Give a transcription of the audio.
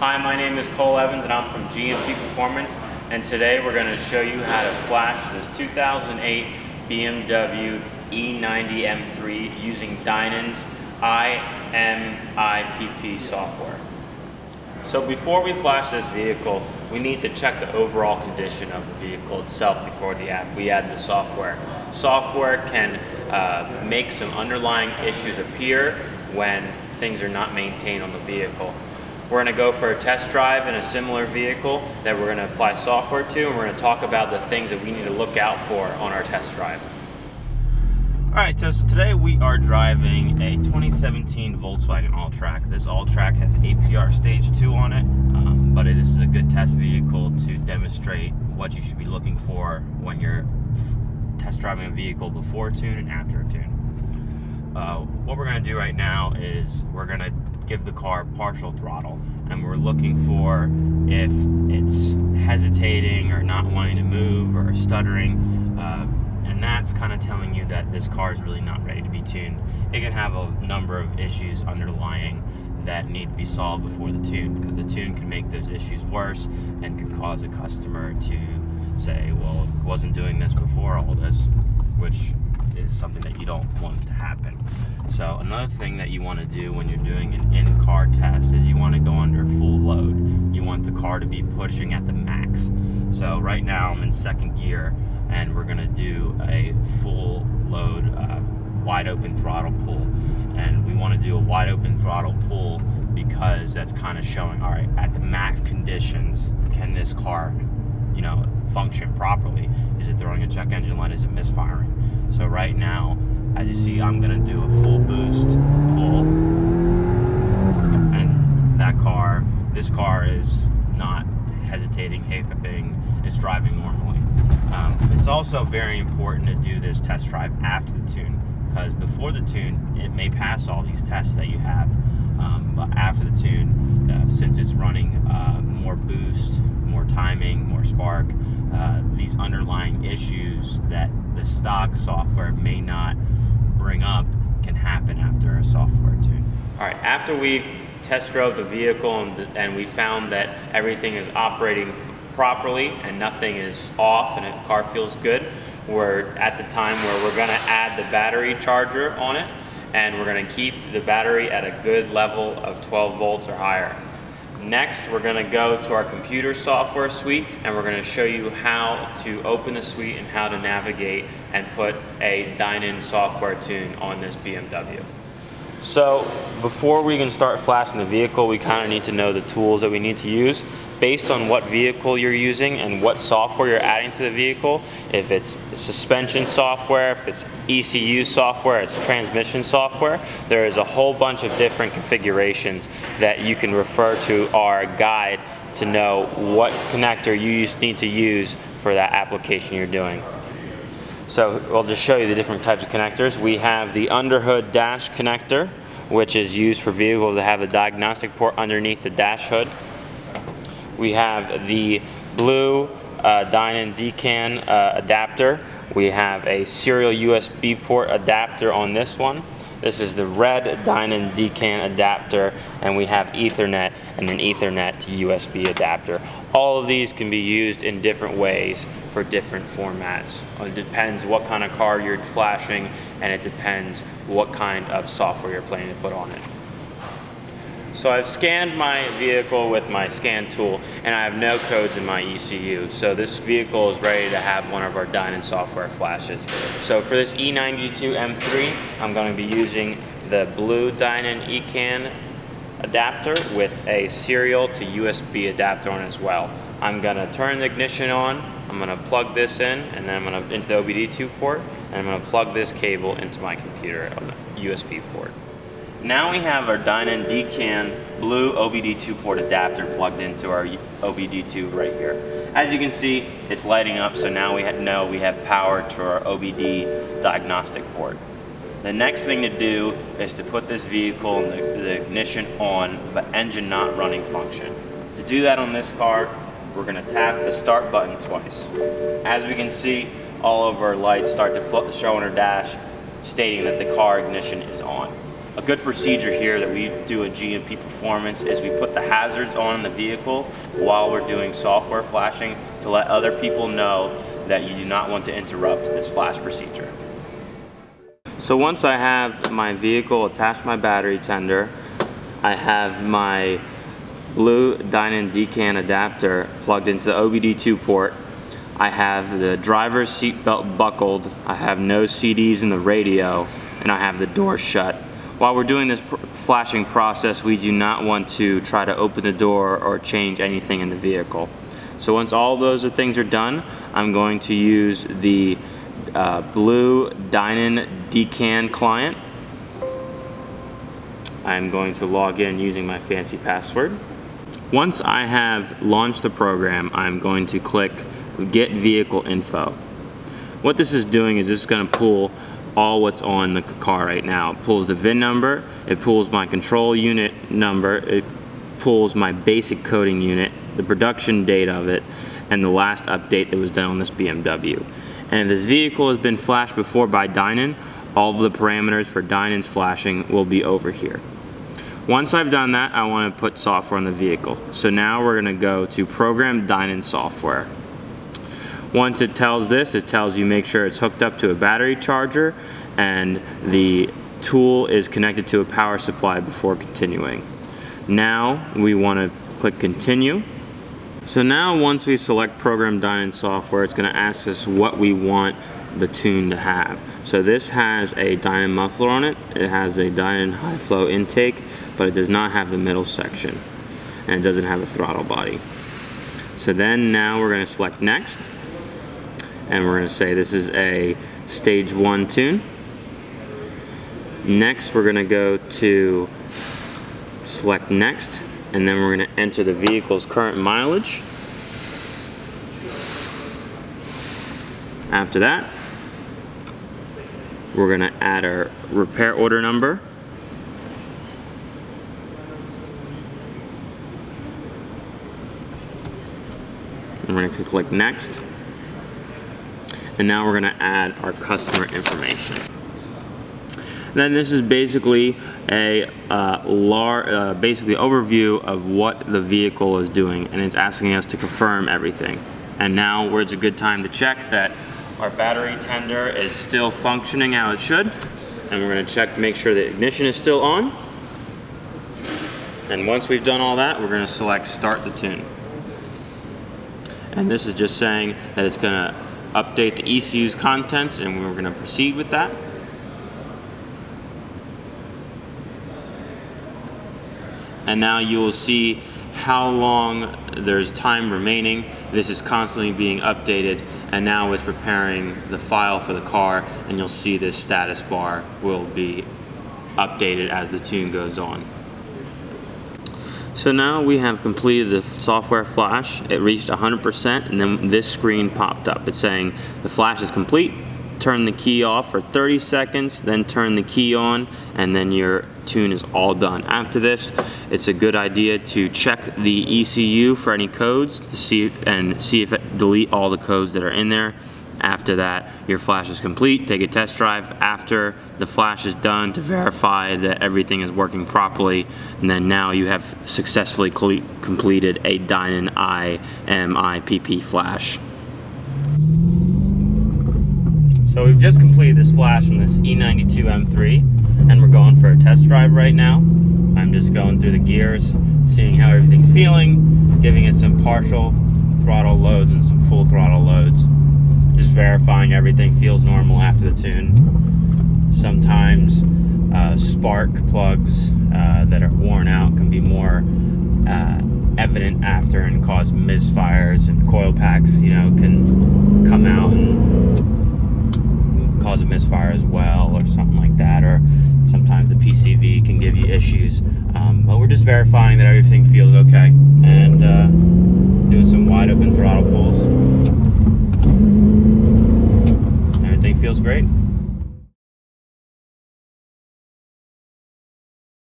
Hi, my name is Cole Evans and I'm from GMP Performance, and today we're going to show you how to flash this 2008 BMW E90 M3 using Dinan's IMIPP software. So before we flash this vehicle, we need to check the overall condition of the vehicle itself before we add the software. Software can make some underlying issues appear when things are not maintained on the vehicle. We're going to go for a test drive in a similar vehicle that we're going to apply software to, and we're going to talk about the things that we need to look out for on our test drive. Alright, so today we are driving a 2017 Volkswagen All-Track. This All-Track has APR Stage 2 on it, but this is a good test vehicle to demonstrate what you should be looking for when you're test driving a vehicle before a tune and after a tune. What we're going to do right now is we're going to give the car partial throttle, and we're looking for if it's hesitating or not wanting to move or stuttering, and that's kind of telling you that this car is really not ready to be tuned. It can have a number of issues underlying that need to be solved before the tune, because the tune can make those issues worse and can cause a customer to say, well, it wasn't doing this before all this, which is something that you don't want to happen. So another thing that you want to do when you're doing an in-car test is you want to go under full load. You want the car to be pushing at the max. So right now I'm in second gear, and we're going to do a full load wide open throttle pull. And we want to do a wide open throttle pull because that's kind of showing, all right, at the max conditions, can this car, function properly? Is it throwing a check engine light? Is it misfiring? So right now, as you see, I'm gonna do a full boost pull, and this car is not hesitating, hiccuping, it's driving normally. It's also very important to do this test drive after the tune, because before the tune, it may pass all these tests that you have, but after the tune, since it's running more boost, more timing, more spark, these underlying issues that the stock software may not bring up can happen after a software tune. Alright, after we've test drove the vehicle and we found that everything is operating properly and nothing is off and the car feels good, we're at the time where we're going to add the battery charger on it, and we're going to keep the battery at a good level of 12 volts or higher. Next, we're going to go to our computer software suite, and we're going to show you how to open the suite and how to navigate and put a Dinan software tune on this BMW. So before we can start flashing the vehicle, we kind of need to know the tools that we need to use based on what vehicle you're using and what software you're adding to the vehicle. If it's suspension software, if it's ECU software, it's transmission software, there is a whole bunch of different configurations that you can refer to our guide to know what connector you need to use for that application you're doing. So I'll just show you the different types of connectors. We have the underhood dash connector, which is used for vehicles that have a diagnostic port underneath the dash hood. We have the blue Dinan DCAN adapter. We have a serial USB port adapter on this one. This is the red Dinan DCAN adapter, and we have Ethernet and an Ethernet to USB adapter. All of these can be used in different ways for different formats. It depends what kind of car you're flashing, and it depends what kind of software you're planning to put on it. So I've scanned my vehicle with my scan tool, and I have no codes in my ECU. So this vehicle is ready to have one of our Dinan software flashes. So for this E92 M3, I'm going to be using the blue Dinan ECAN adapter with a serial to USB adapter on as well. I'm going to turn the ignition on, I'm going to plug this in, and then I'm going to into the OBD2 port, and I'm going to plug this cable into my computer on the USB port. Now we have our Dinan DCAN blue OBD2 port adapter plugged into our OBD2 right here. As you can see, it's lighting up, so now we know we have power to our OBD diagnostic port. The next thing to do is to put this vehicle in the ignition on, but engine not running function. To do that on this car, we're going to tap the start button twice. As we can see, all of our lights start to show on our dash, stating that the car ignition is on. A good procedure here that we do at GMP Performance is we put the hazards on the vehicle while we're doing software flashing to let other people know that you do not want to interrupt this flash procedure. So once I have my vehicle attached to my battery tender, I have my blue Dinan Decan adapter plugged into the OBD2 port. I have the driver's seat belt buckled, I have no CDs in the radio, and I have the door shut. While we're doing this flashing process, we do not want to try to open the door or change anything in the vehicle. So once all those things are done, I'm going to use the blue Dinan Decan client. I'm going to log in using my fancy password. Once I have launched the program, I'm going to click Get Vehicle Info. What this is doing is this is going to pull all what's on the car right now. It pulls the VIN number, it pulls my control unit number, it pulls my basic coding unit, the production date of it, and the last update that was done on this BMW. And if this vehicle has been flashed before by Dinan, all of the parameters for Dinan's flashing will be over here. Once I've done that, I want to put software on the vehicle. So now we're going to go to Program Dinan Software. Once it tells this, it tells you make sure it's hooked up to a battery charger and the tool is connected to a power supply before continuing. Now we want to click Continue. So now once we select Program Dinan Software, it's going to ask us what we want the tune to have. So this has a Dinan muffler on it, it has a Dinan high flow intake, but it does not have the middle section and it doesn't have a throttle body. So then now we're going to select Next. And we're going to say this is a stage 1 tune. Next we're going to go to select Next, and then we're going to enter the vehicle's current mileage. After that, we're going to add our repair order number. And we're going to click Next. And now we're going to add our customer information. Then this is basically a basically overview of what the vehicle is doing, and it's asking us to confirm everything. And now where's a good time to check that our battery tender is still functioning how it should, and we're going to check, make sure the ignition is still on. And once we've done all that, we're going to select Start the Tune. And this is just saying that it's going to update the ECU's contents, and we're going to proceed with that. And now you will see how long there's time remaining. This is constantly being updated, and now it's preparing the file for the car, and you'll see this status bar will be updated as the tune goes on. So now we have completed the software flash. It reached 100%, and then this screen popped up. It's saying the flash is complete. Turn the key off for 30 seconds, then turn the key on, and then your tune is all done. After this, it's a good idea to check the ECU for any codes to see if it delete all the codes that are in there. After that, your flash is complete. Take a test drive after the flash is done to verify that everything is working properly, and then now you have successfully completed a Dinan IMIPP flash. So we've just completed this flash on this E92 M3, and we're going for a test drive right now. I'm just going through the gears, seeing how everything's feeling, giving it some partial throttle loads and some full throttle loads. Just verifying everything feels normal after the tune. Sometimes spark plugs that are worn out can be more evident after and cause misfires, and coil packs, you know, can come out and cause a misfire as well, or something like that. Or sometimes the PCV can give you issues. But we're just verifying that everything feels okay,